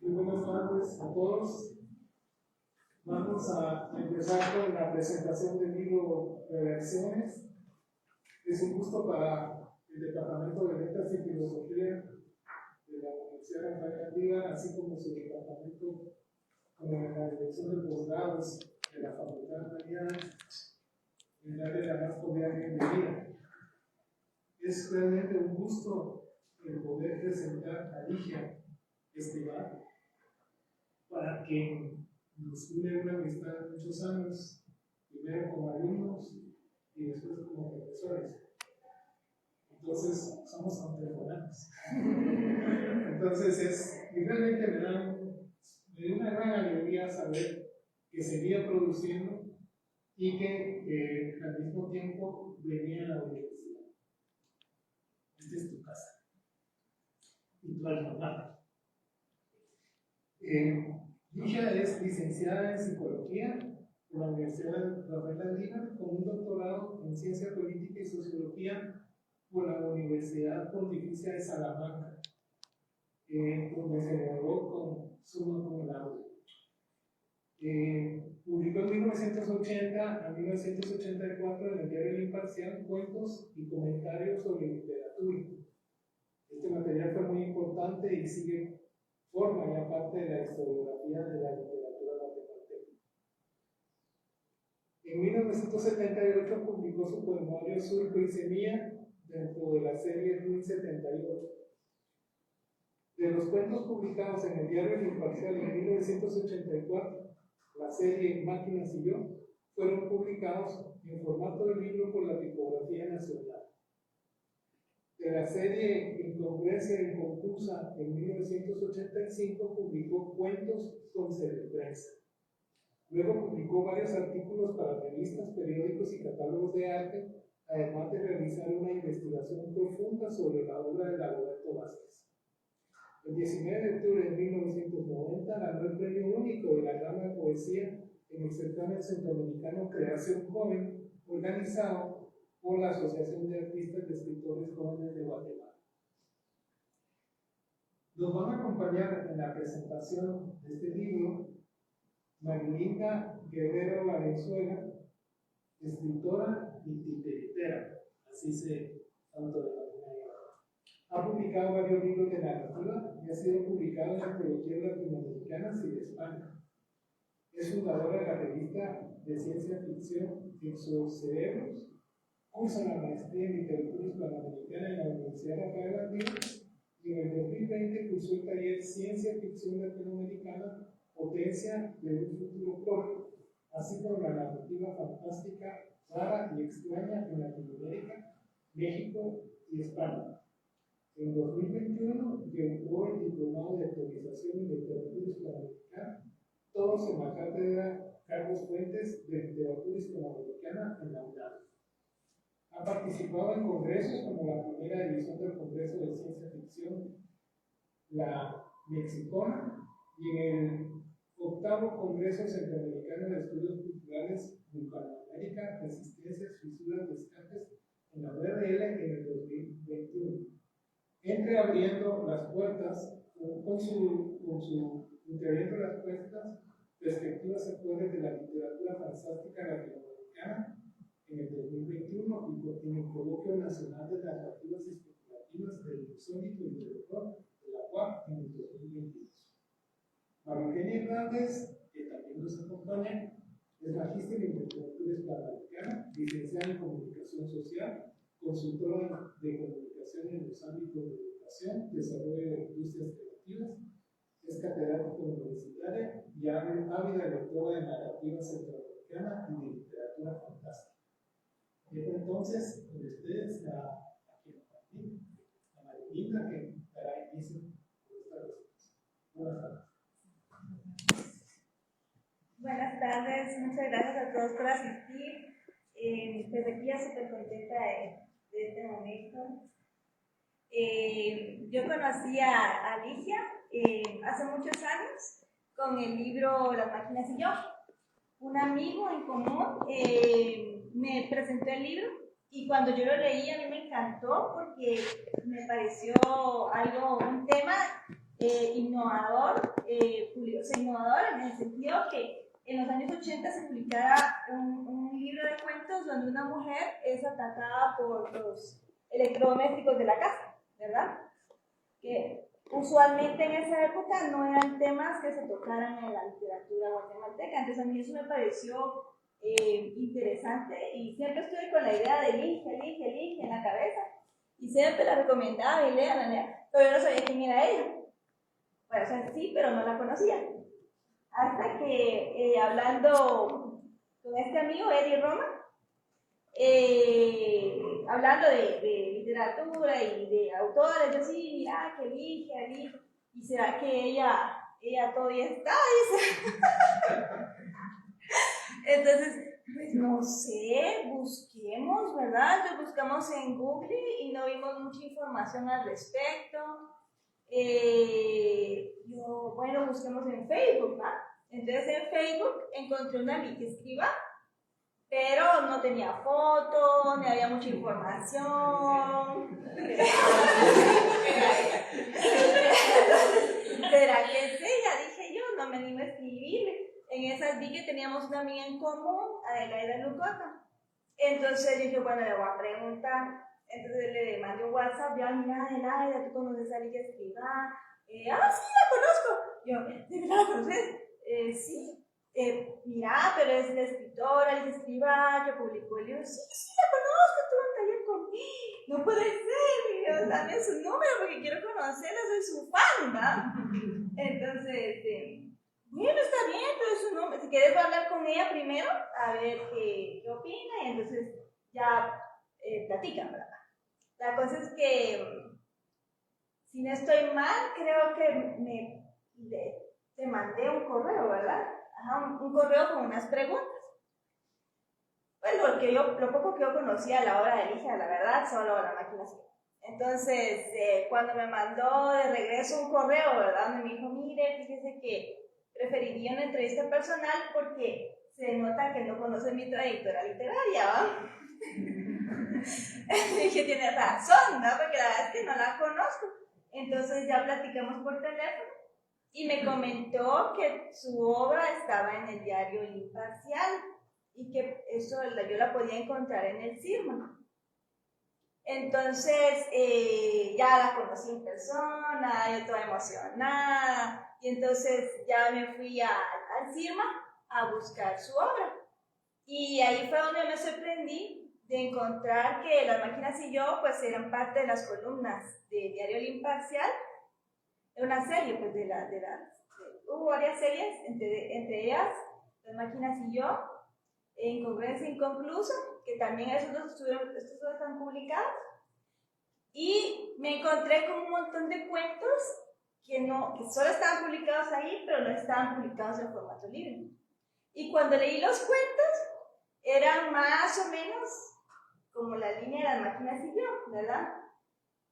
Muy buenas tardes a todos. Vamos a empezar con la presentación del libro Redacciones. Es un gusto para el Departamento de Letras y Filosofía de la Universidad Rafael Andívar, así como su departamento, como la dirección de posgrados de la Facultad de Humanidades, en darle la más cordial bienvenida. Es realmente un gusto el poder presentar a Ligia Esteban, para quien nos une una amistad de muchos años, primero como alumnos y después como profesores. Entonces, somos contemporáneos. Entonces, realmente me da una gran alegría saber que seguía produciendo y que al mismo tiempo venía a la universidad. Esta es tu casa y tu alma mater. Ligia es licenciada en Psicología por la Universidad Rafael Andívar, con un doctorado en Ciencia Política y Sociología por la Universidad Pontificia de Salamanca, donde se graduó con summa cum laude. Publicó en 1980 a 1984 en el diario El Imparcial cuentos y comentarios sobre literatura. Este material fue muy importante y forma ya parte de la historiografía de la literatura guatemalteca. En 1978 publicó su poemario Surco y Semilla dentro de la serie Ruin 78. De los cuentos publicados en el diario El Imparcial en 1984, la serie Máquinas y yo fueron publicados en formato de libro por la Tipografía Nacional. De la serie Incongruencia y Confusa en 1985 publicó Cuentos con Celeprensa. Luego publicó varios artículos para revistas, periódicos y catálogos de arte, además de realizar una investigación profunda sobre la obra de Dagoberto Vázquez. El 19 de octubre de 1990 ganó el premio único de la rama de poesía en el certamen centroamericano Creación Joven, organizado por la Asociación de Artistas y Escritores Jóvenes de Guatemala. Nos van a acompañar en la presentación de este libro Marilinda Guerrero Valenzuela, escritora y titiritera, así se autodenomina ella. Ha publicado varios libros de narrativa y ha sido publicado en antologías latinoamericanas y de España. Es fundadora de la revista de ciencia ficción Exocerebros. Cursa la maestría en literatura hispanoamericana en la Universidad Rafael Andívar y en el 2020 cursó el taller Ciencia Ficción Latinoamericana, Potencia de un Futuro Corto, así como la narrativa fantástica, rara y extraña en Latinoamérica, México y España. En 2021 llevó el diplomado de actualización en literatura hispanoamericana, todos en la cátedra Carlos Fuentes de literatura hispanoamericana en la UNAM. Ha participado en congresos como la primera edición del Congreso de Ciencia Ficción, la Mexicana, y en el 8º Congreso Centroamericano de Estudios Culturales Bucanoamérica, Resistencias, Fisuras, Descartes, en la URL en el 2021. Entreabriendo las puertas, entreabriendo las puertas, perspectivas actuales de la literatura fantástica latinoamericana, en el 2021 y en el Coloquio Nacional de Narrativas Especulativas del Insólito y del Horror de la UAP en el 2022. María Eugenia Hernández, que también nos acompaña, es magíster en literatura hispanoamericana, licenciada en comunicación social, consultora de comunicación en los ámbitos de educación, desarrollo de industrias creativas Es catedrática universitaria y ávida lectora de narrativa centroamericana y de literatura fantástica. Y entonces, con ustedes, la Marilinda, que dará inicio a esta respuesta. Buenas tardes. Buenas tardes, muchas gracias a todos por asistir. Desde aquí ya súper contenta de este momento. Yo conocí a Alicia hace muchos años con el libro Las máquinas y yo. Un amigo en común me presentó el libro y cuando yo lo leí a mí me encantó porque me pareció un tema innovador, innovador en el sentido que en los años 80 se publicara un libro de cuentos donde una mujer es atacada por los electrodomésticos de la casa, ¿verdad? Que usualmente en esa época no eran temas que se tocaran en la literatura guatemalteca, entonces a mí eso me pareció interesante y siempre estuve con la idea de elige en la cabeza y siempre la recomendaba y lea, pero yo no sabía quién era ella. Bueno, o sea, sí, pero no la conocía. Hasta que hablando con este amigo, Eddie Roma, hablando de literatura y de autores, yo sí, mira, que elige, y será que ella todavía está, dice. Entonces, pues no sé, busquemos, ¿verdad? Entonces buscamos en Google y no vimos mucha información al respecto. Bueno, busquemos en Facebook, ¿no? Entonces en Facebook encontré una que escriba, pero no tenía foto, ni había mucha información. ¿Será que es ella? Dije yo, no me animo a escribirle. En esas vi que teníamos una amiga en común, Adelaida Lucota. Entonces dije, bueno, le voy a preguntar. Entonces le mandé un WhatsApp, ya, mira, Adelaida, ¿tú conoces a Alicia Escrivá? Sí, la conozco. Yo, ¿de verdad la conoces? Sí. Mira, pero es la escritora, Alicia Escrivá, que publicó el libro. Sí, la conozco, estuvo en taller conmigo. No puede ser, y yo, dame su número porque quiero conocerla, soy su fan, ¿verdad? Entonces, bueno, está bien, pero su nombre, si quieres hablar con ella primero, a ver qué opina, y entonces ya platican, ¿verdad? La cosa es que, si no estoy mal, creo que te mandé un correo, ¿verdad? Ajá, un correo con unas preguntas. Bueno, porque lo poco que yo conocía a la obra de Ligia, la verdad, solo la máquina sí. Entonces, cuando me mandó de regreso un correo, ¿verdad? Donde me dijo, mire, fíjese que preferiría una entrevista personal porque se nota que no conoce mi trayectoria literaria, ¿va? Dije, tiene razón, ¿no? Porque la verdad es que no la conozco. Entonces ya platicamos por teléfono y me comentó que su obra estaba en el diario El Imparcial y que eso yo la podía encontrar en el CIRMA. Entonces ya la conocí en persona, yo toda emocionada, y entonces ya me fui al CIRMA a buscar su obra. Y ahí fue donde me sorprendí de encontrar que Las máquinas y yo pues eran parte de las columnas del diario El Imparcial. Era una serie, pues hubo varias series, entre ellas Las máquinas y yo, Incongruencia inconclusa, que también estos dos están publicados. Y me encontré con un montón de cuentos que solo estaban publicados ahí, pero no estaban publicados en formato libre. Y cuando leí los cuentos, eran más o menos como la línea de Las máquinas y yo, ¿verdad?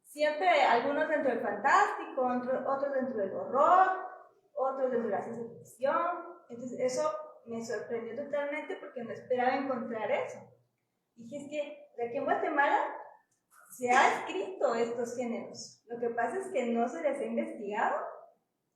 Siempre algunos dentro del fantástico, otros dentro del horror, otros dentro de la ciencia ficción. Entonces eso me sorprendió totalmente porque no esperaba encontrar eso. Dije, es que aquí en Guatemala se ha escrito estos géneros. Lo que pasa es que no se les ha investigado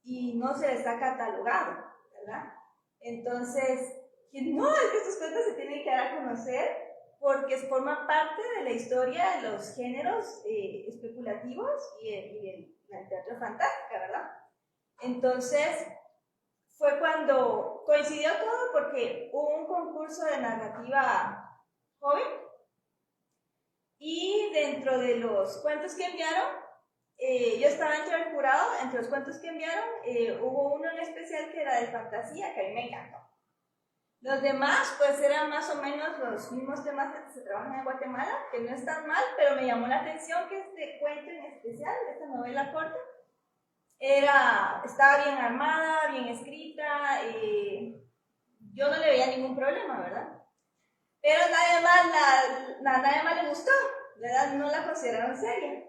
y no se les ha catalogado, ¿verdad? Entonces, no, es que estos cuentos se tienen que dar a conocer porque forma parte de la historia de los géneros especulativos y la literatura fantástica, ¿verdad? Entonces, fue cuando coincidió todo porque hubo un concurso de narrativa joven y dentro de los cuentos que enviaron yo estaba dentro del jurado, entre los cuentos que enviaron, hubo uno en especial que era de fantasía, que a mí me encantó. Los demás, pues eran más o menos los mismos temas que se trabajan en Guatemala, que no están mal, pero me llamó la atención que este cuento en especial, esta novela corta, estaba bien armada, bien escrita, yo no le veía ningún problema, ¿verdad? Pero nadie más le gustó, ¿verdad? No la consideraron seria.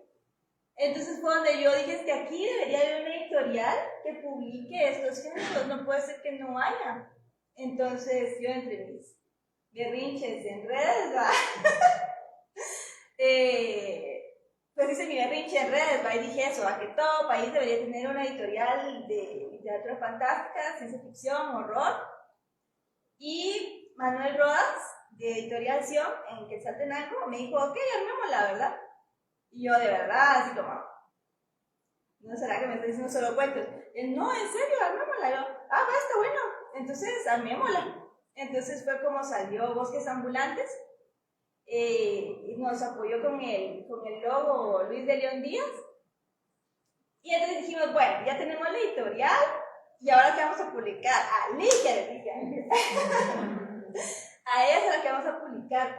Entonces fue donde yo dije, es que aquí debería haber una editorial que publique estos géneros, no puede ser que no haya. Entonces yo entre mis berrinches en redes, ¿va? Pues hice mi berrinche en redes, ¿va? Y dije eso, a que todo país debería tener una editorial de literatura fantástica, ciencia ficción, horror. Y Manuel Rodas, de Editorial Sion, en Quetzaltenango, me dijo, ok, armémosla, ¿verdad? Y yo, de verdad, así como, ¿no será que me está diciendo solo cuentos? Él, no, en serio, armémosla. Yo, va, está bueno. Entonces, armémosla. Entonces fue como salió Bosques Ambulantes. Y nos apoyó con el logo Luis de León Díaz. Y entonces dijimos, bueno, ya tenemos la editorial. ¿Y ahora qué vamos a publicar? A Ligia, le dije. A ella es la que vamos a publicar,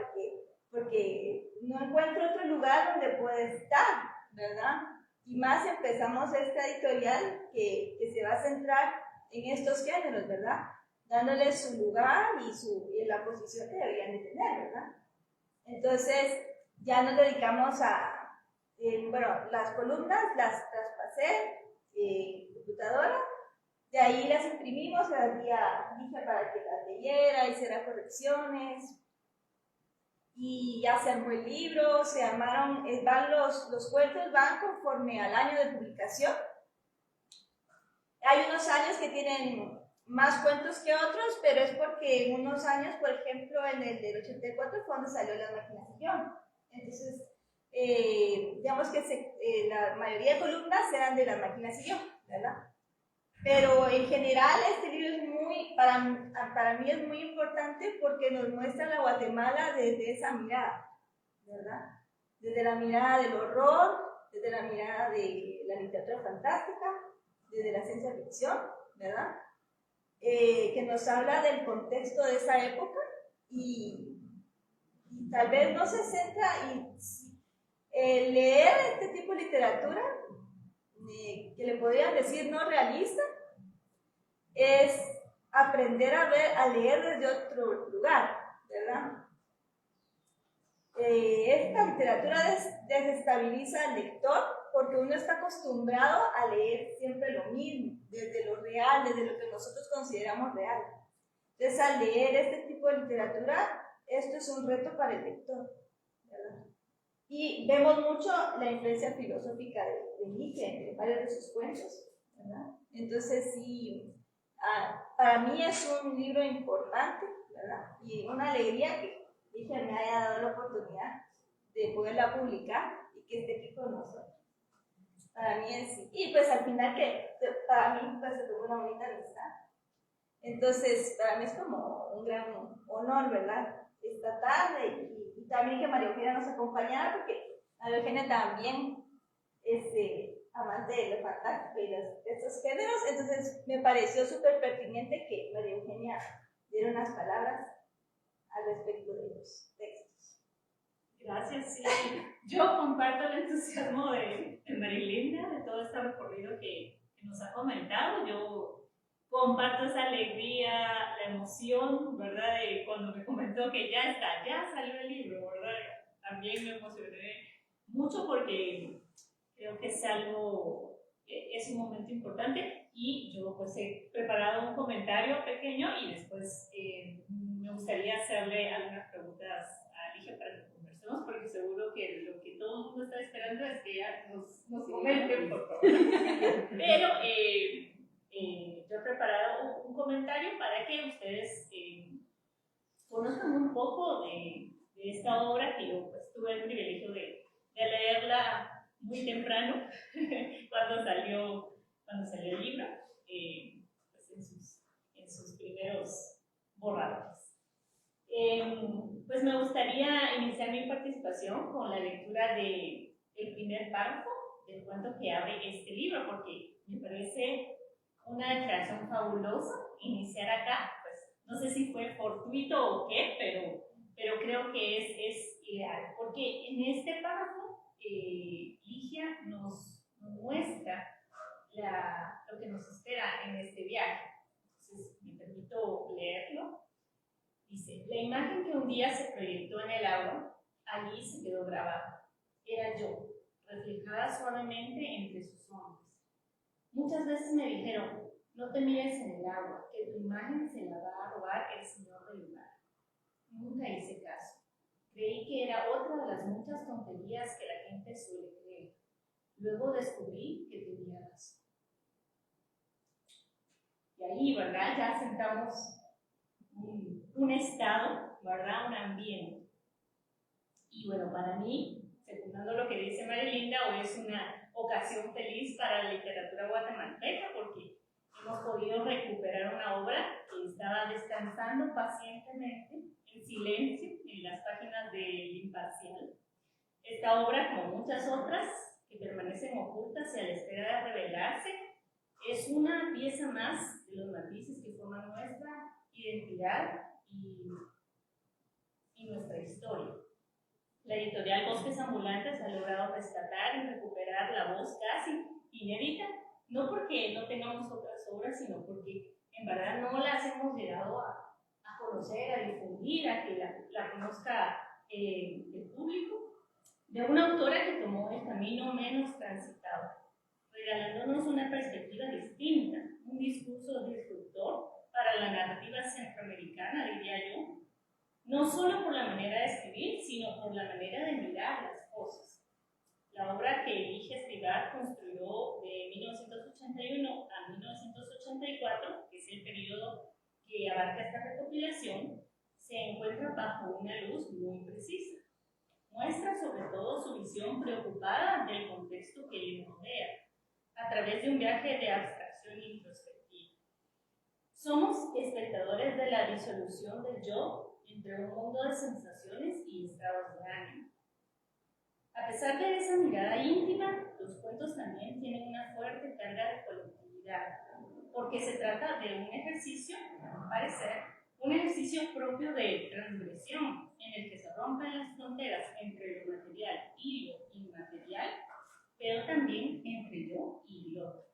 porque no encuentro otro lugar donde puede estar, ¿verdad? Y más empezamos esta editorial que se va a centrar en estos géneros, ¿verdad? Dándoles su lugar y la posición que deberían de tener, ¿verdad? Entonces, ya nos dedicamos bueno, las columnas las traspasé en computadora, de ahí las imprimimos, se las di a Ligia para que las leyera, hiciera correcciones, y ya se armó el libro, se armaron, los cuentos van conforme al año de publicación. Hay unos años que tienen más cuentos que otros, pero es porque en unos años, por ejemplo, en el del 84 fue donde salió Las Máquinas de Guión. Entonces, digamos que la mayoría de columnas eran de Las Máquinas de Guión, ¿verdad? Pero en general este libro es para mí es muy importante porque nos muestra la Guatemala desde esa mirada, ¿verdad? Desde la mirada del horror, desde la mirada de la literatura fantástica, desde la ciencia ficción, ¿verdad? Que nos habla del contexto de esa época y tal vez no se centra leer este tipo de literatura, que le podrían decir no realista, es aprender a leer desde otro lugar, ¿verdad? Esta literatura desestabiliza al lector porque uno está acostumbrado a leer siempre lo mismo, desde lo real, desde lo que nosotros consideramos real. Entonces, al leer este tipo de literatura, esto es un reto para el lector, ¿verdad? Y vemos mucho la influencia filosófica de Nietzsche en varios de sus cuentos, ¿verdad? Entonces, sí, para mí es un libro importante, ¿verdad? Y una alegría que Nietzsche me haya dado la oportunidad de poderla publicar y que esté aquí con nosotros. Para mí es sí. Y pues al final para mí pues se tuvo una bonita amistad. Entonces, para mí es como un gran honor, ¿verdad? Esta tarde y también que María Eugenia nos acompañara, porque María Eugenia también es amante de lo fantástico y de estos géneros, entonces me pareció súper pertinente que María Eugenia diera unas palabras al respecto de los textos. Gracias, sí. Yo comparto el entusiasmo de Marilinda, de todo este recorrido que nos ha comentado. Yo comparto esa alegría, la emoción, ¿verdad? De cuando me comentó que ya salió el libro, ¿verdad? También me emocioné mucho porque creo que es un momento importante y yo pues he preparado un comentario pequeño y después me gustaría hacerle algunas preguntas a Ligia para que conversemos, porque seguro que lo que todo el mundo está esperando es que ella nos comente, por favor. Pero yo he preparado un comentario para que ustedes conozcan un poco de esta obra que yo pues, tuve el privilegio de leerla muy temprano, cuando salió el libro, pues en sus primeros borradores. Pues me gustaría iniciar mi participación con la lectura del primer párrafo del cuento que abre este libro, porque me parece una declaración fabulosa iniciar acá. Pues no sé si fue fortuito o qué, pero creo que es ideal, porque en este párrafo Ligia nos muestra lo que nos espera en este viaje. Entonces, me permito leerlo. Dice: la imagen que un día se proyectó en el agua, allí se quedó grabada. Era yo, reflejada suavemente entre sus hombros. Muchas veces me dijeron: no te mires en el agua, que tu imagen se la va a robar el señor del lugar. Nunca hice caso. Creí que era otra de las muchas tonterías que la gente suele creer. Luego descubrí que tenía razón. Y ahí, ¿verdad? Ya sentamos un estado, ¿verdad? Un ambiente. Y bueno, para mí, secundando lo que dice Marilinda, hoy es una ocasión feliz para la literatura guatemalteca porque hemos podido recuperar una obra que estaba descansando pacientemente, en silencio, en las páginas del Imparcial. Esta obra, como muchas otras que permanecen ocultas y a la espera de revelarse, es una pieza más de los matices que forman nuestra identidad y nuestra historia. La editorial Bosques Ambulantes ha logrado rescatar y recuperar la voz casi inédita, no porque no tengamos otras obras, sino porque en verdad no las hemos llegado a conocer, a difundir, a que la conozca el público, de una autora que tomó el camino menos transitado, regalándonos una perspectiva distinta, un discurso disruptor para la narrativa centroamericana, diría yo, no solo por la manera de escribir, sino por la manera de mirar las cosas. La obra que Ligia Estigar construyó de 1981 a 1984, que es el periodo que abarca esta recopilación, se encuentra bajo una luz muy precisa. Muestra sobre todo su visión preocupada del contexto que le rodea, a través de un viaje de abstracción introspectiva. Somos espectadores de la disolución del yo entre un mundo de sensaciones y estados de ánimo. A pesar de esa mirada íntima, los cuentos también tienen una fuerte carga de colectividad, porque se trata de un ejercicio, a mi parecer, un ejercicio propio de transgresión, en el que se rompen las fronteras entre lo material y lo inmaterial, pero también entre yo y el otro.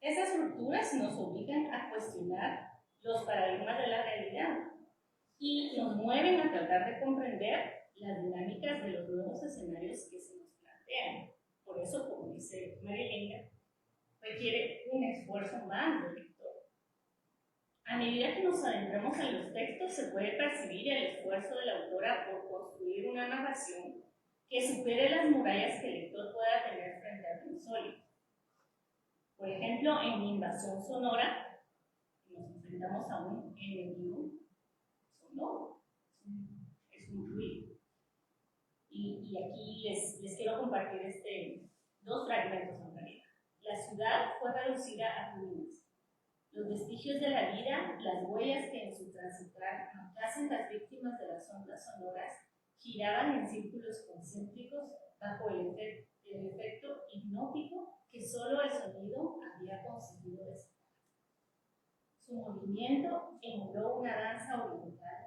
Esas rupturas nos obligan a cuestionar los paradigmas de la realidad y nos mueven a tratar de comprender las dinámicas de los nuevos escenarios que se nos plantean. Por eso, como dice Marilinda, requiere un esfuerzo más del lector. A medida que nos adentramos en los textos, se puede percibir el esfuerzo de la autora por construir una narración que supere las murallas que el lector pueda tener frente al insólito. Por ejemplo, en Invasión Sonora, nos enfrentamos a un enemigo sonoro, es un ruido. Y aquí les quiero compartir dos fragmentos en realidad. La ciudad fue reducida a ruinas. Los vestigios de la vida, las huellas que en su transitar nos hacen las víctimas de las ondas sonoras, giraban en círculos concéntricos bajo el efecto hipnótico que solo el sonido había conseguido despertar. Su movimiento emuló una danza oriental.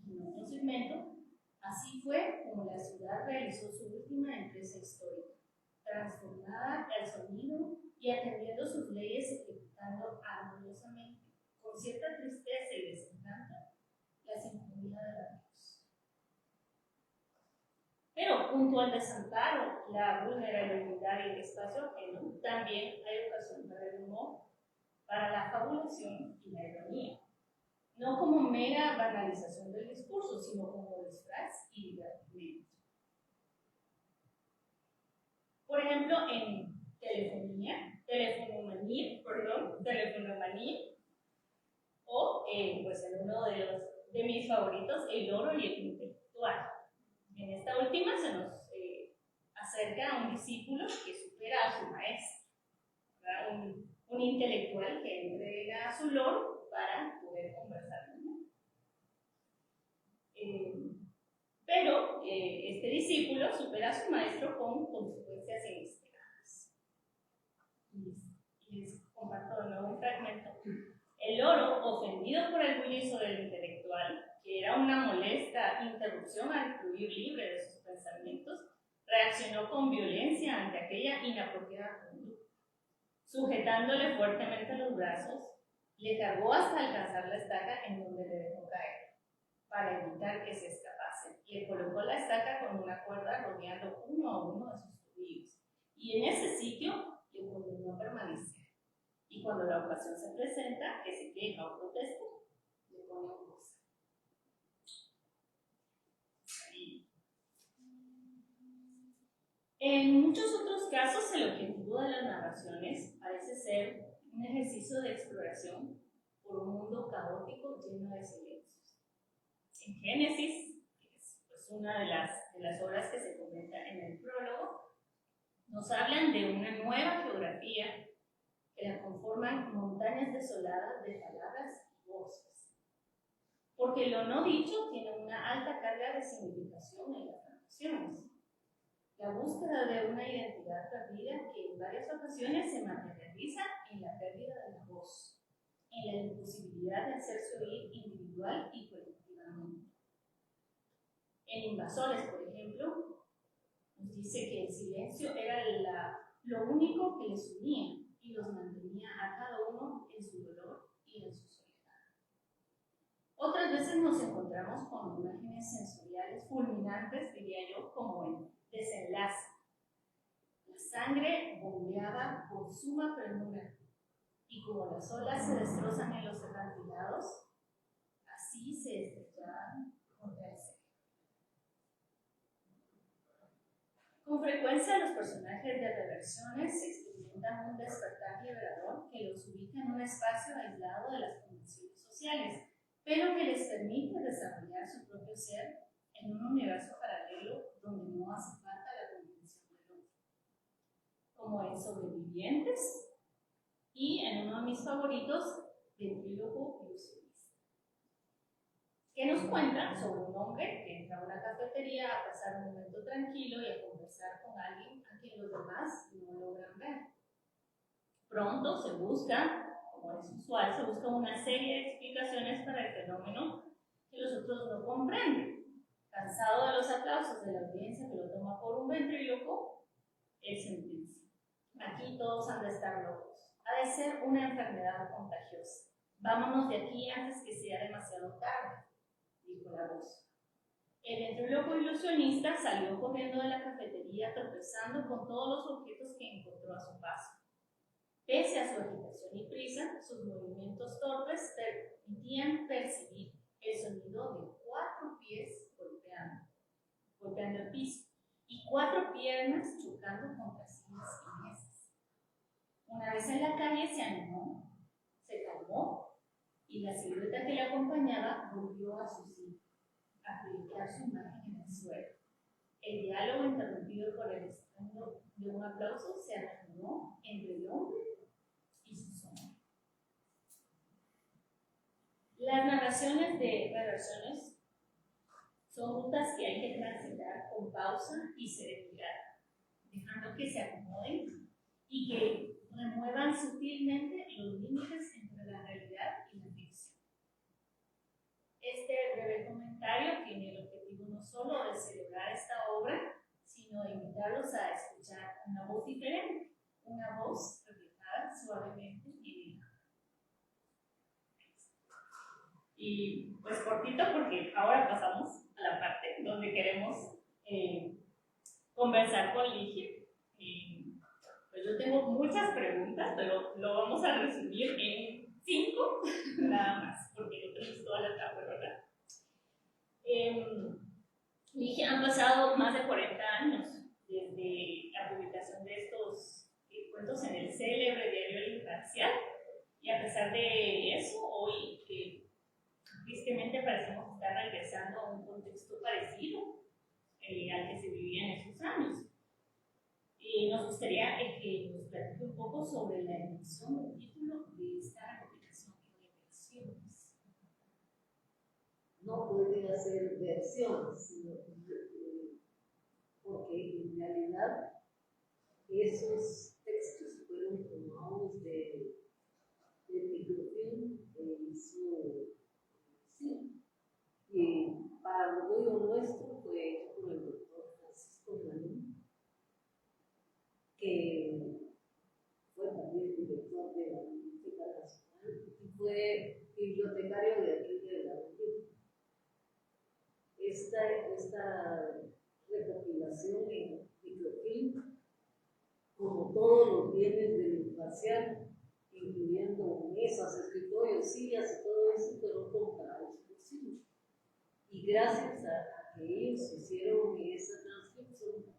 En otro segmento, así fue como la ciudad realizó su última empresa histórica, transformada al sonido y atendiendo sus leyes, ejecutando armoniosamente, con cierta tristeza y desencanto, la sinfonía de la luz. Pero junto al desamparo, la vulnerabilidad y el espacio ajeno, también hay ocasión para el humor, para la fabulación y la ironía. No como mera banalización del discurso, sino como disfraz y divertimento. Por ejemplo, en telefonomanía, o pues en uno de mis favoritos, El oro y el intelectual. En esta última se nos acerca a un discípulo que supera a su maestro, un intelectual que entrega su loro para poder conversar. Pero este discípulo supera a su maestro con consecuencias inesperadas. Y les comparto de nuevo un fragmento. El loro, ofendido por el bullicio del intelectual, que era una molesta interrupción al fluir libre de sus pensamientos, reaccionó con violencia ante aquella inapropiada conducta. Sujetándole fuertemente los brazos, le cargó hasta alcanzar la estaca en donde le dejó caer. Para evitar que se escapase, le colocó la estaca con una cuerda rodeando uno a uno de sus tobillos, y en ese sitio le condenó a permanecer. Y cuando la ocasión se presenta, que se queja o protesta, le pone un goce. En muchos otros casos, el objetivo de las narraciones parece ser un ejercicio de exploración por un mundo caótico lleno de silencios. En Génesis, que es pues, una de las obras que se comenta en el prólogo, nos hablan de una nueva geografía que la conforman montañas desoladas de palabras y voces. Porque lo no dicho tiene una alta carga de significación en las narraciones. La búsqueda de una identidad perdida que en varias ocasiones se materializa en la pérdida de la voz, en la imposibilidad de hacerse oír individual y colectivamente. En Invasores, por ejemplo, nos dice que el silencio era lo único que les unía y los mantenía a cada uno en su dolor y en su soledad. Otras veces nos encontramos con imágenes sensoriales fulminantes, diría yo, como en Desenlace. La sangre bombeaba con suma premura, y como las olas se destrozan en los acantilados, así se estrellaban contra el cielo. Con frecuencia los personajes de reversiones experimentan un despertar liberador que los ubica en un espacio aislado de las convenciones sociales, pero que les permite desarrollar su propio ser en un universo paralelo donde no hace falta la convención del otro. Como en Sobrevivientes y en uno de mis favoritos, Ventríloco Ilusionista, que nos cuenta sobre un hombre que entra a una cafetería a pasar un momento tranquilo y a conversar con alguien a quien los demás no logran ver. Pronto se busca, como es usual, se busca una serie de explicaciones para el fenómeno que los otros no comprenden. Cansado de los aplausos de la audiencia que lo toma por un ventríloco, él sentencia: aquí todos han de estar locos, ha de ser una enfermedad contagiosa. Vámonos de aquí antes que sea demasiado tarde, dijo la voz. El ventríloco ilusionista salió corriendo de la cafetería tropezando con todos los objetos que encontró a su paso. Pese a su agitación y prisa, sus movimientos torpes permitían percibir el sonido de 4 pies golpeando el piso, y 4 piernas chocando contra sillas y mesas. Una vez en la calle se animó, se calmó, y la silueta que le acompañaba volvió a su sitio, a proyectar su imagen en el suelo. El diálogo, interrumpido por el estruendo de un aplauso, se reanudó entre el hombre y su sombra. Las narraciones de reversiones son rutas que hay que transitar con pausa y serenidad, dejando que se acomoden y que remuevan sutilmente los límites entre la realidad y la ficción. Este breve comentario tiene el objetivo no solo de celebrar esta obra, sino de invitarlos a escuchar una voz diferente, una voz reflejada suavemente en el agua. Y pues cortito, porque ahora pasamos a la parte donde queremos conversar con Ligia. Pues yo tengo muchas preguntas, pero lo vamos a resumir en 5 nada más, porque no tenemos toda la tarde, ¿verdad? Ligia, han pasado más de 40 años desde la publicación de estos cuentos en el célebre diario El Imparcial, y a pesar de eso, hoy tristemente parecemos estar regresando a un contexto parecido al que se vivía en esos años. Nos gustaría que nos platique un poco sobre la elección del título de esta recopilación de versiones. No puede hacer versiones, sino porque en realidad esos textos fueron tomados de microfilm que hizo, sí, y para orgullo nuestro fue hecho por el doctor Francisco Marín, que fue también director de la Biblioteca Nacional y fue bibliotecario de aquí de la región. Esta recopilación en microfilm, como todos los bienes del imparcial, incluyendo mesas, escritorios, sillas y todo eso, fueron comprados por sí. Y gracias a que ellos hicieron esa transcripción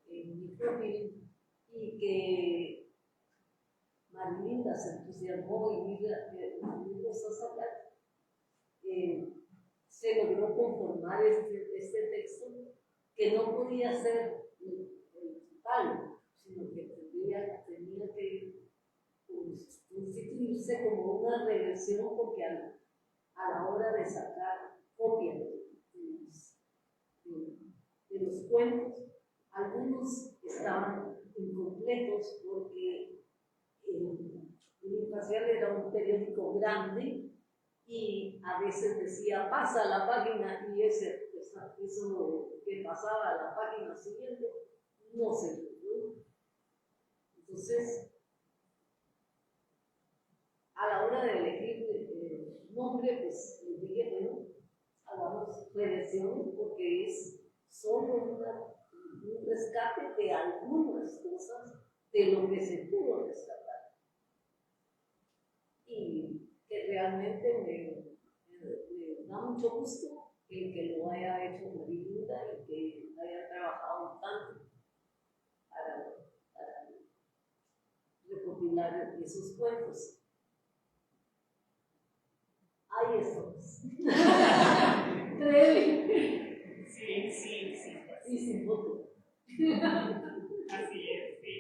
en microfilm y que Marilinda se entusiasmó y irlos a sacar, se logró conformar este texto que no podía ser el total, sino que tenía que constituirse como una reversión, porque a la hora de sacar copia de los cuentos, algunos estaban incompletos porque el Imparcial era un periódico grande y a veces decía pasa la página y eso que pasaba a la página siguiente no se logró. Entonces, a la hora de elegir el nombre, pues les dije, bueno, hagamos reversión porque es solo un rescate de algunas cosas de lo que se pudo rescatar. Y que realmente me da mucho gusto el que lo haya hecho Marilinda y que haya trabajado tanto para recopilar esos cuentos. Ahí estamos. Créeme. Sí. Y sin voto. Así es, sí.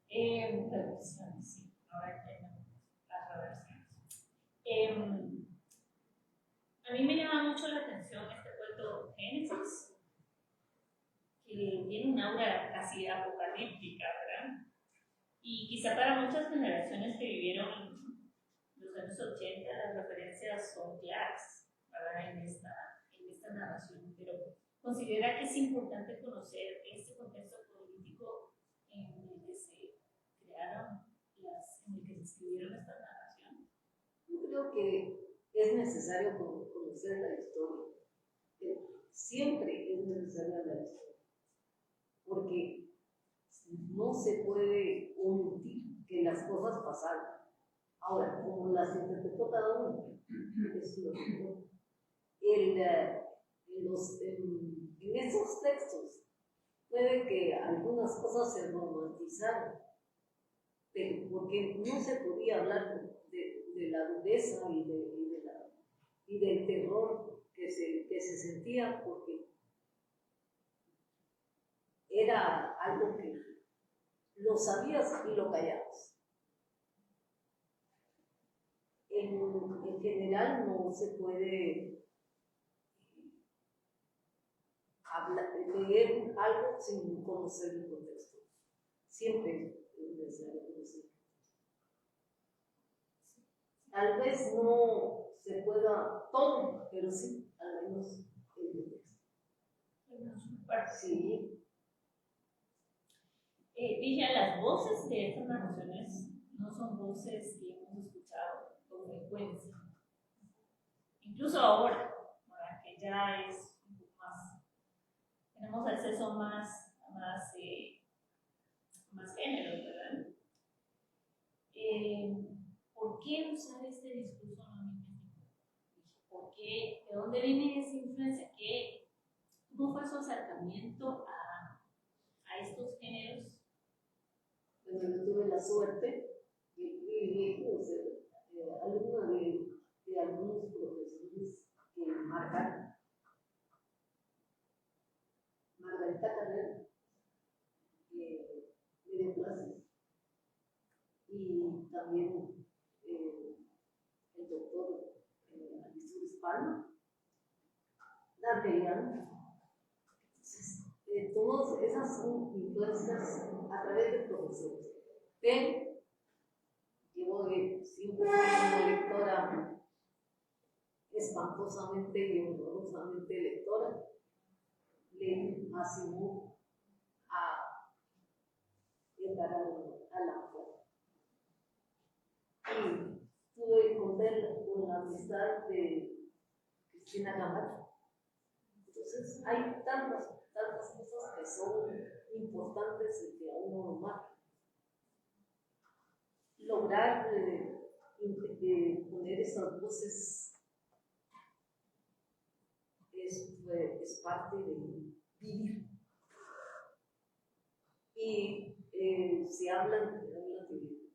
Reversiones, sí. Ahora tenemos las reversiones. A mí me llama mucho la atención este cuento Génesis, que tiene un aura casi apocalíptica, ¿verdad? Y quizá para muchas generaciones que vivieron los años 80, las referencias son claras, ¿verdad? En esta narración, pero considera que es importante conocer este contexto político en el que se crearon en el que se escribieron estas narraciones. Yo creo que es necesario conocer la historia. Siempre es necesaria la historia, porque no se puede omitir que las cosas pasaron. Ahora, como las interpretó cada uno, es lo que en esos textos puede que algunas cosas se romantizaron, pero porque no se podía hablar de la dureza y del terror que se sentía, porque era algo que lo sabías y lo callabas. En general no se puede leer algo sin conocer el contexto. Siempre es necesario conocer. Tal vez no se pueda todo, pero sí, al menos el contexto. Sí. Dije, las voces de estas narraciones no son voces que hemos escuchado con frecuencia. Incluso ahora, ¿verdad? Que ya es un poco más, tenemos acceso a más géneros, ¿verdad? ¿Por qué usar este discurso anónimo? ¿Por qué? ¿De dónde viene esa influencia? ¿Cómo fue su acercamiento a estos géneros? Bueno, yo tuve la suerte y el privilegio de ser alumna de algunos profesores que marcan Margarita Carrera, me dio clases, y también el doctor Alisur Palma, Dante Liano. todas esas son influencias a través de profesores. Pero yo siempre fui una lectora espantosamente y horrorosamente lectora. Leí Máximo a Edgar Allan Poe. Y tuve con la amistad de Cristina Camacho. Entonces, hay tantas cosas que son importantes y que a uno lo marca. Lograr poner esas voces es parte de vivir. Y se habla de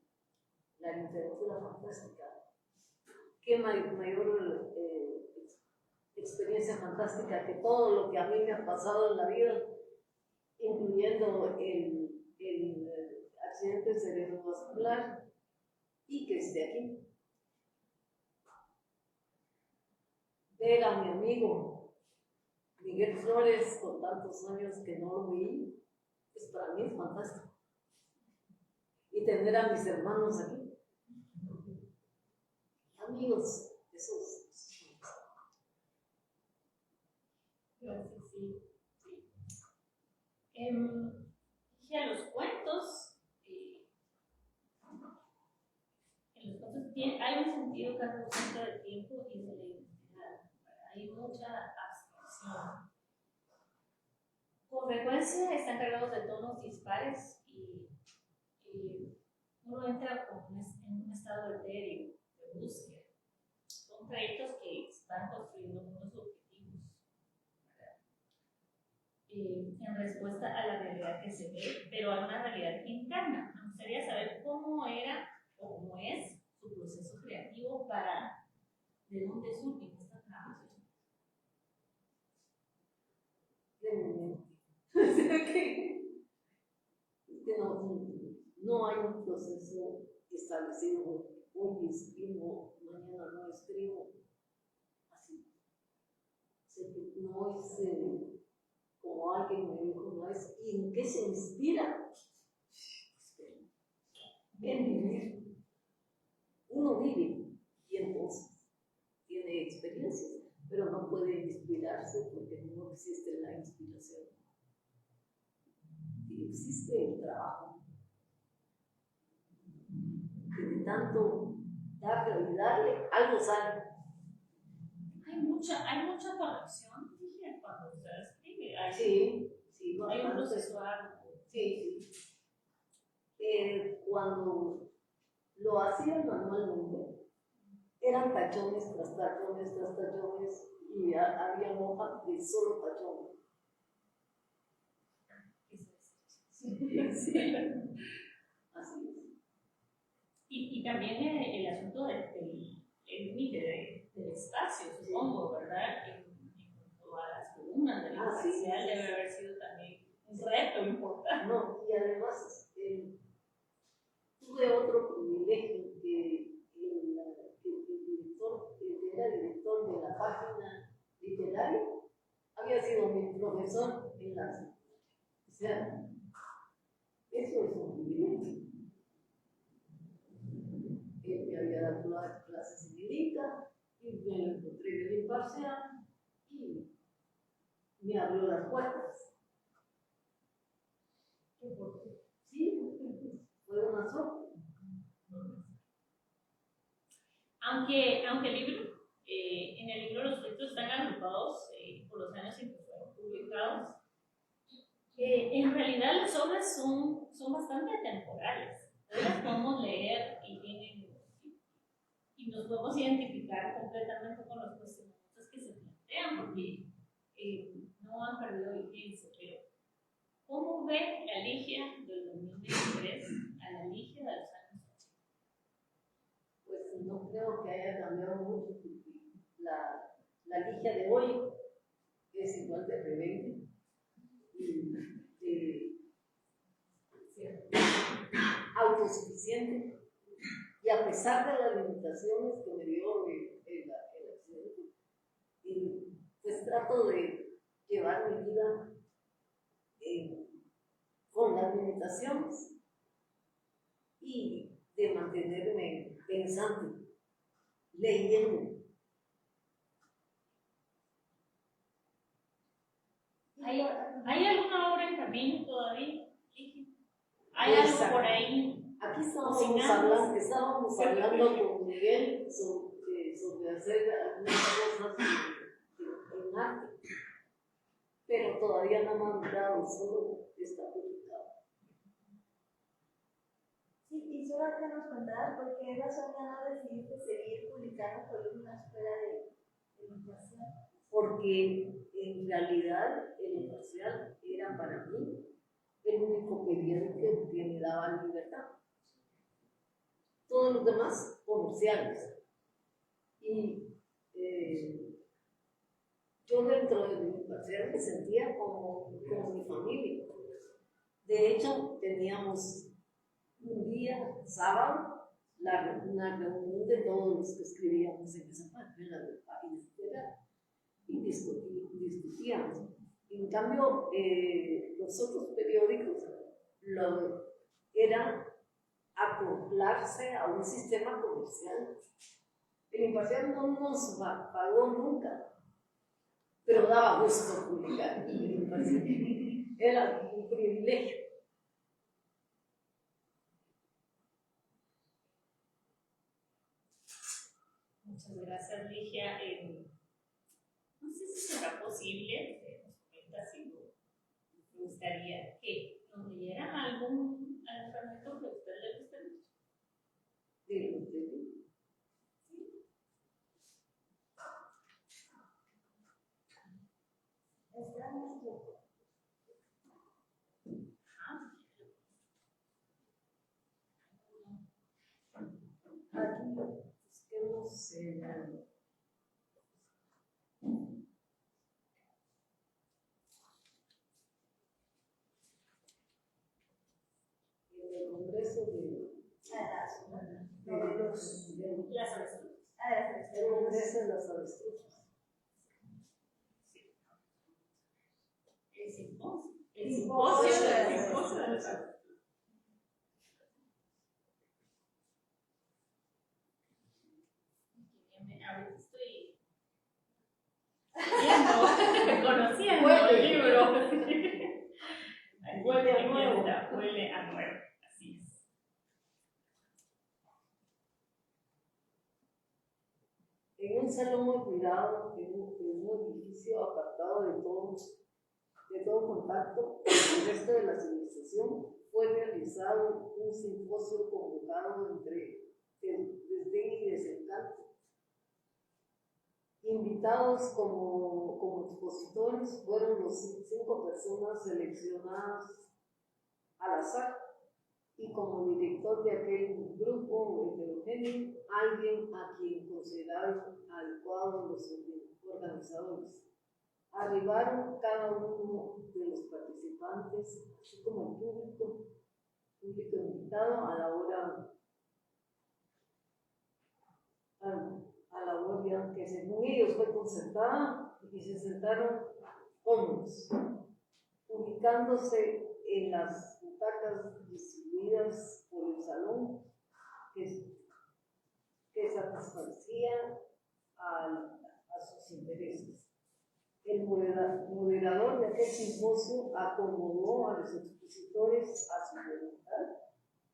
la literatura fantástica. ¿Qué mayor experiencia fantástica que todo lo que a mí me ha pasado en la vida, incluyendo el accidente cerebrovascular, y que esté aquí? Ver a mi amigo Miguel Flores con tantos años que no lo vi, para mí es fantástico. Y tener a mis hermanos aquí, amigos, esos. Gracias, sí. Ya los cuentos, en los cuentos hay un sentido casi ausente del tiempo y de la identidad. Hay mucha abstracción. Con frecuencia están cargados de tonos dispares y uno entra en un estado etéreo, de búsqueda. Son trayectos que están construyendo unos objetivos, ¿verdad? En respuesta a la realidad que se ve, pero a una realidad interna. Me gustaría saber cómo era o cómo es su proceso creativo para de dónde surgen estas grabaciones. No hay un proceso establecido. Hoy escribo, mañana no escribo. Así. No es como alguien me dijo, no es ¿en qué se inspira? En vivir. Uno vive y entonces tiene experiencias, pero no puede inspirarse porque no existe la inspiración. Existe el trabajo. Que de tanto darle y darle, algo sale. Hay mucha conexión, dije, cuando usted escribe. Sí, hay un proceso largo. Sí. Cuando lo hacían manualmente, eran tachones tras tachones tras tachones y había hojas de solo tachones. Sí. Así es. Y también el asunto del límite del espacio, supongo, ¿verdad? En cuanto a las columnas de la imparcial debe haber sido también un reto importante. No, y además tuve otro privilegio que el que era director de la página literaria había sido mi profesor en la. O sea, eso es un privilegio. Él me había dado clases en Lirica y me lo encontré en el imparcial y me abrió las puertas. Sí, fue una suerte. Aunque el libro, en el libro los textos están agrupados por los años en que fueron publicados, en realidad las obras son bastante atemporales. Las podemos leer y nos podemos identificar completamente con los cuestionamientos que se plantean, porque no han perdido vigencia. Pero, ¿cómo ve la Ligia del 2023 a la Ligia de los años 80? Pues no creo que haya cambiado mucho, porque la Ligia de hoy es igual de rebelde y autosuficiente, y a pesar de las limitaciones que me dio el accidente, pues trato de llevar mi vida con las limitaciones y de mantenerme pensando, leyendo. ¿Hay alguna obra en camino todavía? ¿Hay algo por ahí? Aquí estábamos hablando con Miguel sobre hacer algunas cosas en arte, pero todavía no me han mandado, solo está publicado. Sí, y solo que nos contabas por qué razón ya no decidiste seguir publicando columnas fuera de Imparcial. Porque en realidad el Imparcial era para mí el único periódico que me daba libertad. Todos los demás comerciales. Y yo dentro del Imparcial me sentía como mi familia. De hecho, teníamos un día, sábado, una reunión de todos los que escribíamos en esa página de páginas y discutíamos. En cambio, los otros periódicos eran acoplarse a un sistema comercial. El Imparcial no nos pagó nunca, pero daba gusto publicar el Imparcial. Era un privilegio. Muchas gracias, Ligia. No sé si será posible, nos comenta si me gustaría que nos leyera algún fragmento que a usted le guste mucho. Sí. Aquí busquemos en el Congreso de Las avestruces. el Congreso de las Avestruces. El simposio de las avestruces. Ahorita estoy conociendo el libro. Huele a nuevo. Huele a nuevo, así es. En un salón muy cuidado, en un edificio apartado de todo contacto con el resto de la civilización, fue realizado un simposio convocado entre desdén y desencanto. Invitados como expositores fueron los 5 personas seleccionadas al azar, y como director de aquel grupo heterogéneo, alguien a quien consideraron adecuados los organizadores. Arribaron cada uno de los participantes, así como el público invitado a la hora que según ellos fue concertada, y se sentaron cómodos, ubicándose en las butacas distribuidas por el salón que satisfacían a sus intereses. El moderador de aquel simposio acomodó a los expositores a su voluntad,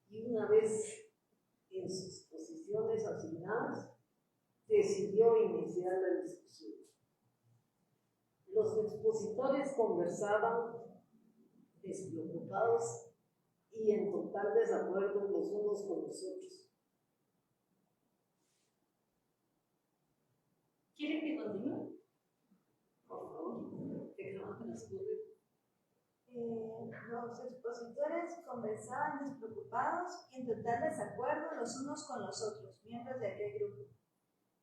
y una vez en sus posiciones asignadas, decidió iniciar la discusión. Los expositores conversaban despreocupados y en total desacuerdo los unos con los otros. ¿Quieren que continúe? Por favor, dejamos transcurrir. Los expositores conversaban despreocupados y en total desacuerdo los unos con los otros, miembros de aquel grupo,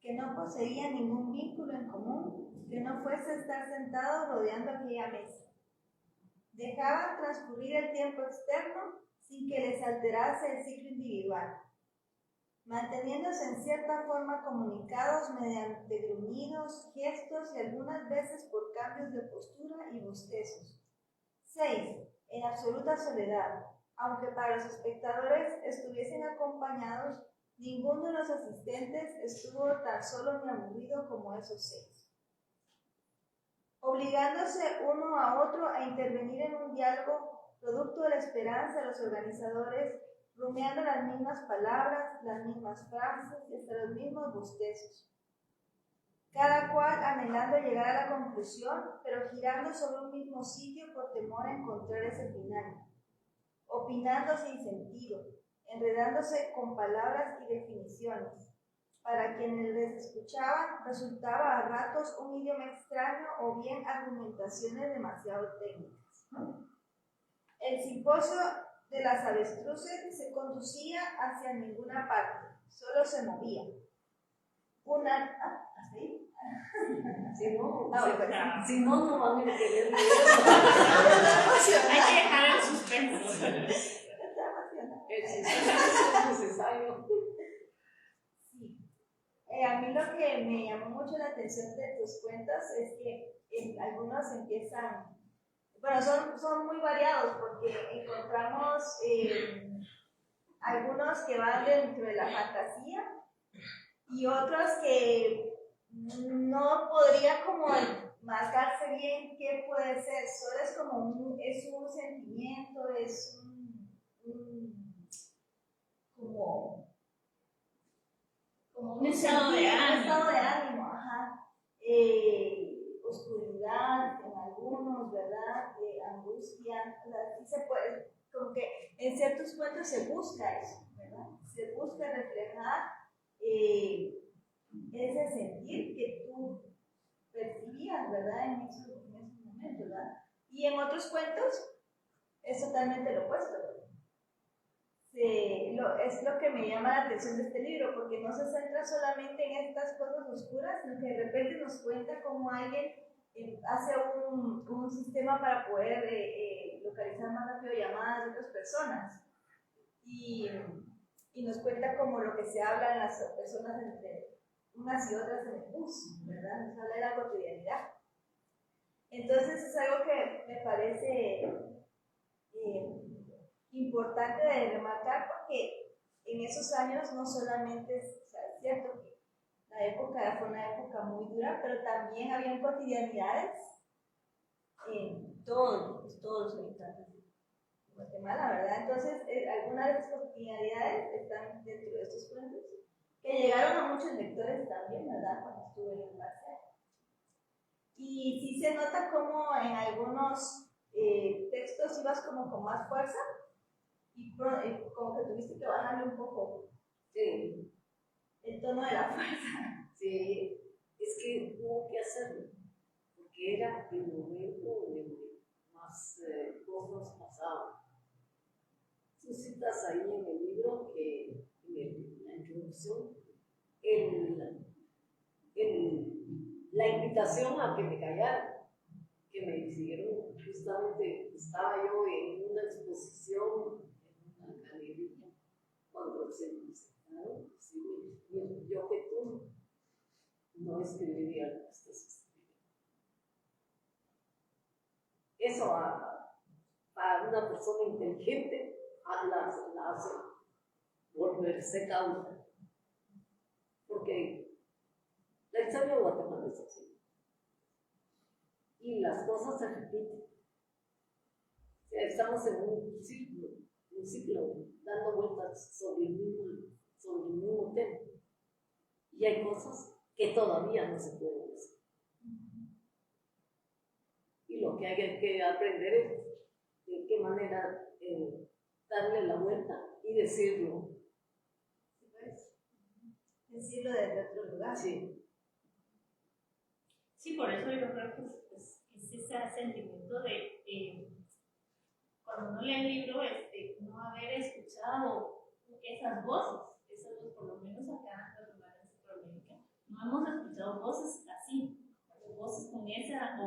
que no poseían ningún vínculo en común, que no fuese estar sentados rodeando aquella mesa. Dejaban transcurrir el tiempo externo sin que les alterase el ciclo individual, manteniéndose en cierta forma comunicados mediante gruñidos, gestos y algunas veces por cambios de postura y bostezos, 6. En absoluta soledad. Aunque para los espectadores estuviesen acompañados, ninguno de los asistentes estuvo tan solo ni aburrido como esos 6. Obligándose uno a otro a intervenir en un diálogo producto de la esperanza de los organizadores, rumiando las mismas palabras, las mismas frases y hasta los mismos bostezos. Cada cual anhelando llegar a la conclusión, pero girando sobre un mismo sitio por temor a encontrar ese final, opinando sin sentido, enredándose con palabras y definiciones. Para quienes les escuchaban, resultaba a ratos un idioma extraño o bien argumentaciones demasiado técnicas. El simposio de las avestruces se conducía hacia ninguna parte, solo se movía. ¿Así? Si no, bueno. si no, no van a querer leer. Hay que dejar el suspenso. El suspenso es necesario. Sí. A mí lo que me llamó mucho la atención de tus cuentos es que algunos empiezan, bueno, son muy variados porque encontramos algunos que van dentro de la fantasía y otros que no podría como marcarse bien qué puede ser, solo es como es un sentimiento, es como un estado de ánimo. Un estado de ánimo, ajá. Oscuridad en algunos, ¿verdad? Angustia, o sea, sí se puede, como que en ciertos cuentos se busca eso, ¿verdad? Se busca reflejar ese sentir que tú percibías, ¿verdad? En esos momentos, ¿verdad? Y en otros cuentos es totalmente lo opuesto. Es lo que me llama la atención de este libro, porque no se centra solamente en estas cosas oscuras, sino que de repente nos cuenta cómo alguien hace un sistema para poder localizar más rápido llamadas de otras personas. Y nos cuenta como lo que se habla en las personas entre unas y otras en el bus, ¿verdad? Nos habla de la cotidianidad. Entonces es algo que me parece importante de remarcar porque en esos años no solamente es cierto que la época fue una época muy dura, pero también habían cotidianidades en todos los habitantes de Guatemala, ¿verdad? Entonces, algunas de esas cotidianidades están dentro de estos cuentos que llegaron a muchos lectores también, ¿verdad? Cuando estuve en el Marcial. Y sí se nota como en algunos textos ibas como con más fuerza y como que tuviste que bajarle un poco el tono de la fuerza. Sí, es que hubo que hacerlo, porque era el momento donde más cosas pasaban. Tú citas ahí en el libro, que en la introducción, la invitación a que me callara, que me hicieron, justamente estaba yo en una exposición en una galería, cuando se me sentaron, yo que tú no escribiría lo que estás escribiendo. Eso para una persona inteligente la hace volverse cauta, porque la historia de Guatemala es así y las cosas se repiten. Estamos en un ciclo dando vueltas sobre el mismo tema y hay cosas que todavía no se pueden decir. Y lo que hay que aprender es de qué manera darle la vuelta y decirlo. Decirlo desde otro lugar. Sí. Sí, por eso yo creo que es ese sentimiento de cuando uno lee el libro, no haber escuchado esas voces por lo menos acá en Guatemala, en Centroamérica, no hemos escuchado voces así, voces con esa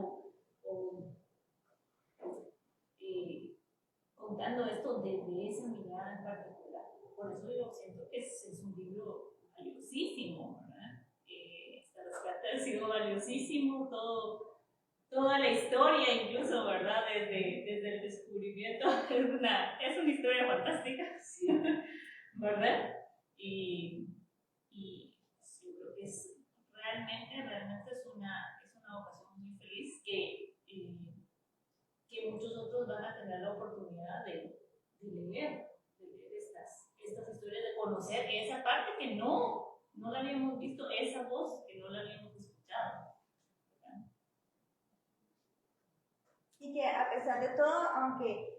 contando esto desde esa mirada en particular. Por eso yo siento que es un libro valiosísimo, ¿verdad? Hasta las cartas ha sido valiosísimo, todo toda la historia, incluso, ¿verdad? Desde el descubrimiento. Es una historia fantástica, Sí. ¿verdad? Y yo creo que realmente es una ocasión muy feliz que muchos otros van a tener la oportunidad de leer estas historias, de conocer esa parte que no la habíamos visto, esa voz que no la habíamos escuchado. Y que a pesar de todo, aunque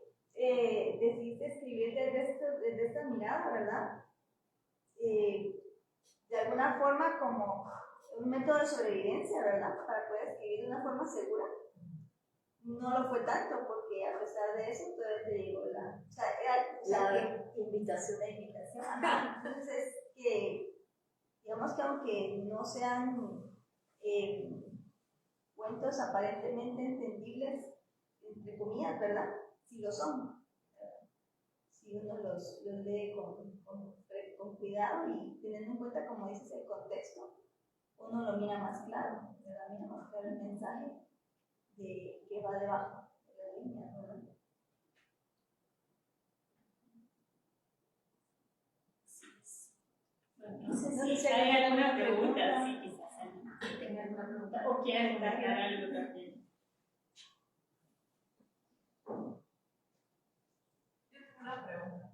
decidiste escribir desde esta mirada, ¿verdad? De alguna forma como un método de sobrevivencia, ¿verdad? Para poder escribir de una forma segura. No lo fue tanto, porque a pesar de eso, todavía te digo, era Invitación. la invitación. Entonces, digamos que aunque no sean cuentos aparentemente entendibles, entre comillas, ¿verdad? Sí lo son. Si uno los lee con cuidado y teniendo en cuenta, como dices, el contexto, uno lo mira más claro, ¿verdad? Mira más claro el mensaje que va debajo de la línea, ¿verdad? Bueno, no sé si hay alguna pregunta, sí, quizás alguien tenga alguna pregunta o quiera comentar algo también. Una pregunta.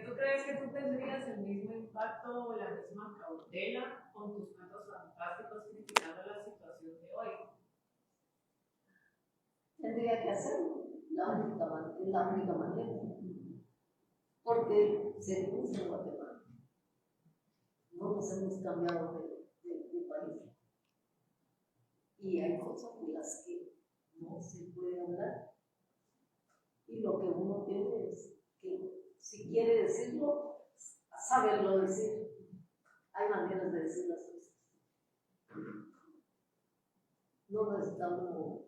¿Tú crees que tú tendrías el mismo impacto o la misma cautela con tus cuentos fantásticos criticando la situación de hoy? Tendría que hacerlo, la única manera. Porque seguimos en Guatemala. No nos hemos cambiado de país. Y hay cosas de las que no se puede hablar. Y lo que uno tiene es que, si quiere decirlo, saberlo decir. Hay maneras de decir las cosas. No necesitamos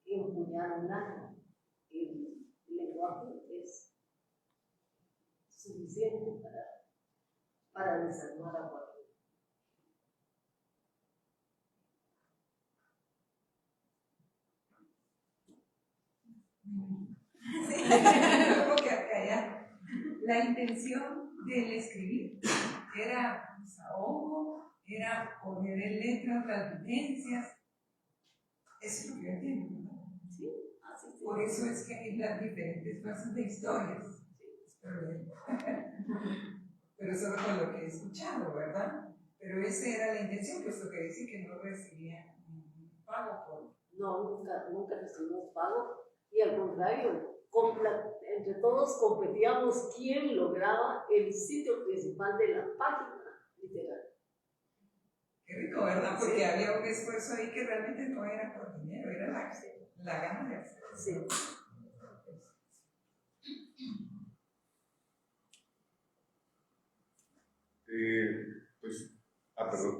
empuñar un arma. El lenguaje es suficiente para desarmar a cualquiera. Porque acá ya la intención del escribir era desahogo, era poner en letras las vivencias. Eso es lo que yo entiendo, ¿no? Sí, así es. Por eso es que hay las diferentes fases de historias. Pero solo con lo que he escuchado, ¿verdad? Pero esa era la intención, puesto que dice que no recibía pago por... No, nunca recibimos pago. Y al contrario, entre todos competíamos quién lograba el sitio principal de la página literaria. Qué rico, ¿verdad? Porque sí, había un esfuerzo ahí que realmente no era por dinero, era la gana de hacer. Sí. Perdón.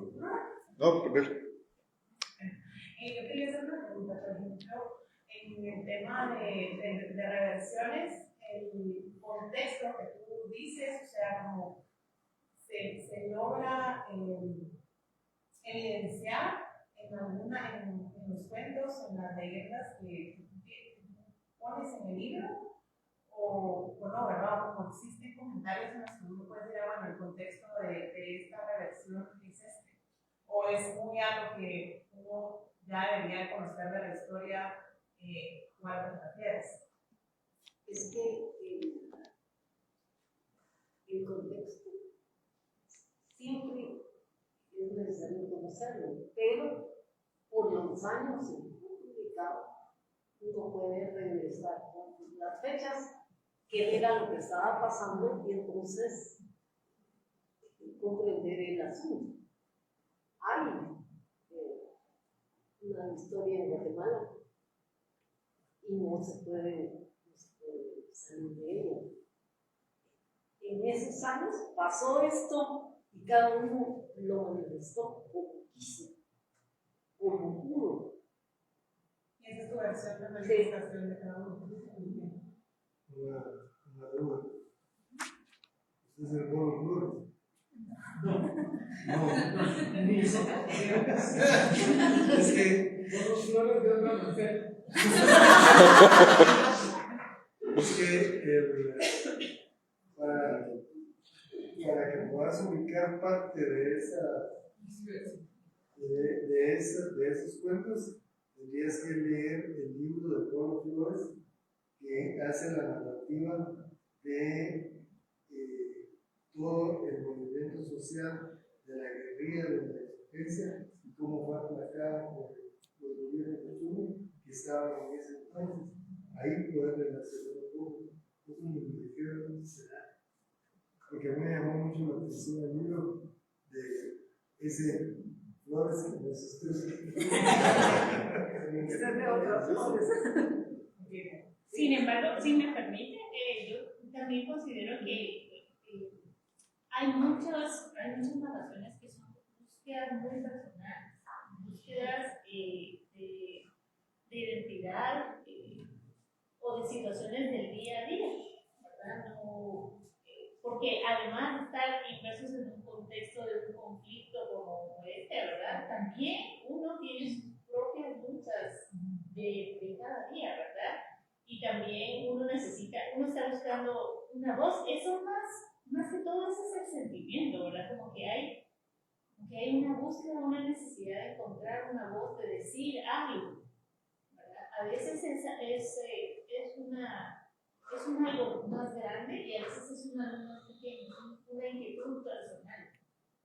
No, primero. Yo quería hacer una pregunta, por ejemplo, en el tema de reversiones, el contexto que tú dices, o sea, como se logra evidenciar en los cuentos, en las leyendas que pones en el libro, o no, ¿verdad? Como existen comentarios en los que uno puede decir, bueno, el contexto de esta reversión es este, o es muy algo que uno ya debería conocer de la historia, ¿cuál te refieres? Es que el contexto siempre es necesario conocerlo, pero por los años publicado uno puede regresar con las fechas, que era lo que estaba pasando, y entonces comprender el asunto. Hay una historia en Guatemala y no se puede salir de ella. En esos años pasó esto y cada uno lo manifestó como quiso, como pudo. Y esa es tu versión de manifestación de cada uno. Una duda. ¿Usted es el pueblo? No. Es que Son los flores de otra mujer. Es que para que puedas ubicar parte de esos cuentos, tendrías que leer el libro de Pablo Flores, que hace la narrativa de todo el movimiento social, de la guerrilla, de la insurgencia, y cómo fue aplacada por los gobiernos de Chile que estaban en ese entonces. Ahí puedes relacionar un poco. Es un indicador de será. Porque a mí me llamó mucho la atención el libro de ese Flores que nos Sin embargo, si me permite, yo también considero que hay muchas narraciones que son búsquedas muy personales, búsquedas de identidad o de situaciones del día a día, ¿verdad? No, porque además de estar inmersos en un contexto de un conflicto como este, ¿verdad? También uno tiene sus propias luchas de cada día, ¿verdad? Y también uno está buscando una voz. Eso más que todo ese es el sentimiento, ¿verdad? Como que hay una búsqueda, una necesidad de encontrar una voz, de decir algo, ¿verdad? A veces es un algo más grande y a veces es una inquietud personal.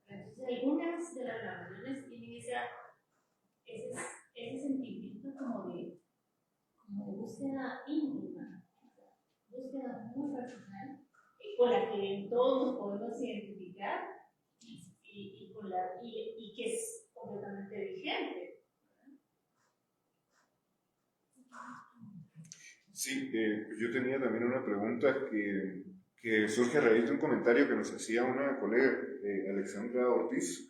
Entonces, algunas de las narraciones tienen ese sentimiento como de búsqueda íntima, búsqueda muy personal, con la que todos nos podemos identificar y que es completamente vigente. Sí, yo tenía también una pregunta que surge a raíz de un comentario que nos hacía una colega, Alexandra Ortiz,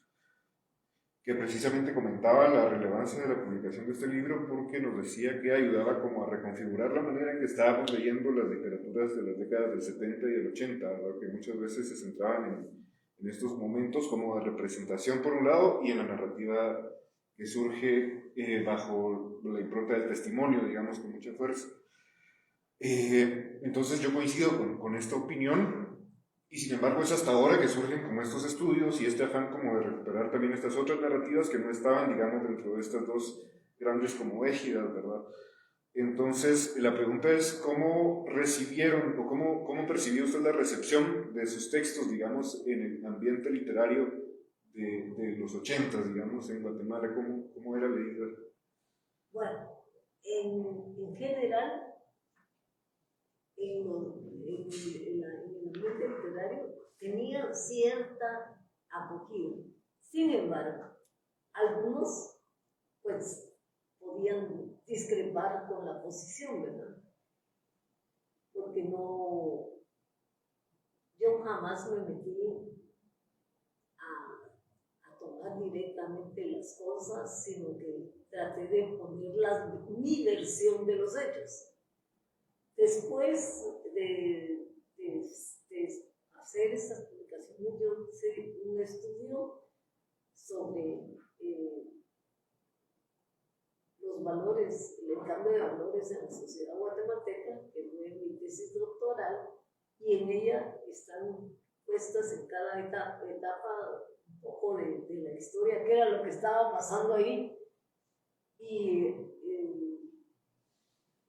que precisamente comentaba la relevancia de la publicación de este libro porque nos decía que ayudaba como a reconfigurar la manera en que estábamos leyendo las literaturas de las décadas del 70 y del 80, ¿verdad? Que muchas veces se centraban en estos momentos como de representación por un lado y en la narrativa que surge bajo la impronta del testimonio, digamos, con mucha fuerza. Entonces yo coincido con esta opinión. Y sin embargo es hasta ahora que surgen como estos estudios y este afán como de recuperar también estas otras narrativas que no estaban, digamos, dentro de estas dos grandes como égidas, ¿verdad? Entonces la pregunta es ¿cómo recibieron o cómo percibió usted la recepción de sus textos, digamos, en el ambiente literario de los 80, digamos, en Guatemala? ¿Cómo era leída? Bueno, en general, en el ambiente literario tenía cierta acogida. Sin embargo, algunos pues podían discrepar con la posición, ¿verdad? Porque yo jamás me metí a tomar directamente las cosas, sino que traté de poner mi versión de los hechos. Después de hacer estas publicaciones, yo hice un estudio sobre los valores, el cambio de valores en la sociedad guatemalteca, que fue mi tesis doctoral, y en ella están puestas en cada etapa un poco de la historia, qué era lo que estaba pasando ahí, y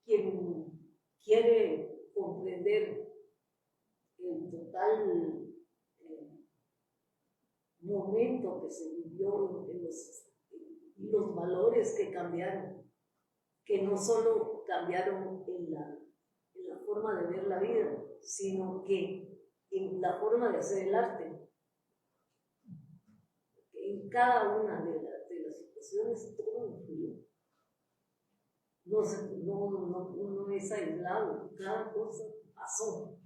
quien quiere comprender el total momento que se vivió en los valores que cambiaron, que no solo cambiaron en la forma de ver la vida, sino que en la forma de hacer el arte. En cada una de las situaciones todo influyó. No es aislado, cada cosa pasó.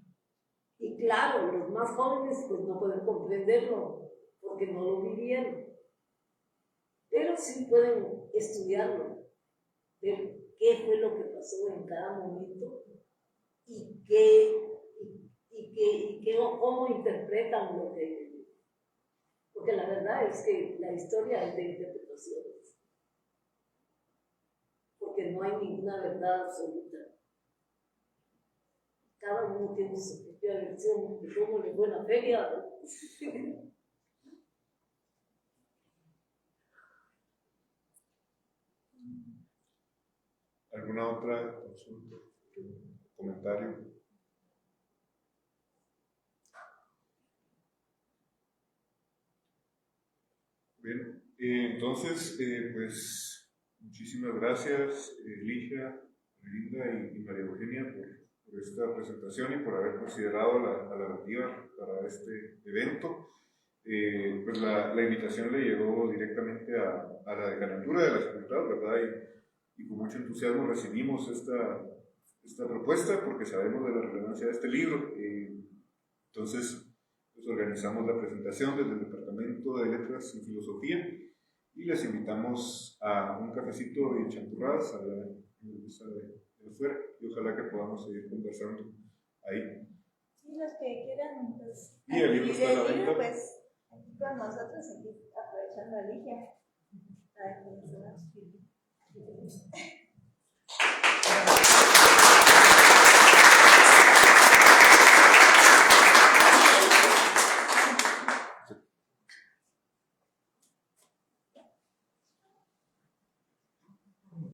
Y claro, los más jóvenes pues no pueden comprenderlo porque no lo vivieron, pero sí pueden estudiarlo, ver qué fue lo que pasó en cada momento y cómo interpretan lo que... Porque la verdad es que la historia es de interpretaciones. no hay ninguna verdad absoluta. Cada uno tiene su propia versión de cómo le fue la feria, ¿no? ¿Alguna otra consulta, comentario? Bien, entonces, pues muchísimas gracias, Ligia, Linda y María Eugenia por esta presentación y por haber considerado la narrativa para este evento. Pues la invitación le llegó directamente a la decanatura de la facultad, ¿verdad? Y con mucho entusiasmo recibimos esta propuesta porque sabemos de la relevancia de este libro. Entonces, pues organizamos la presentación desde el Departamento de Letras y Filosofía y les invitamos a un cafecito y champurradas a la mesa de afuera y ojalá que podamos seguir conversando ahí. Sí, los que quieran, pues. Y el libro está a la el libro, venta. pues, aquí con nosotros, aquí aprovechando a Ligia. Para que nos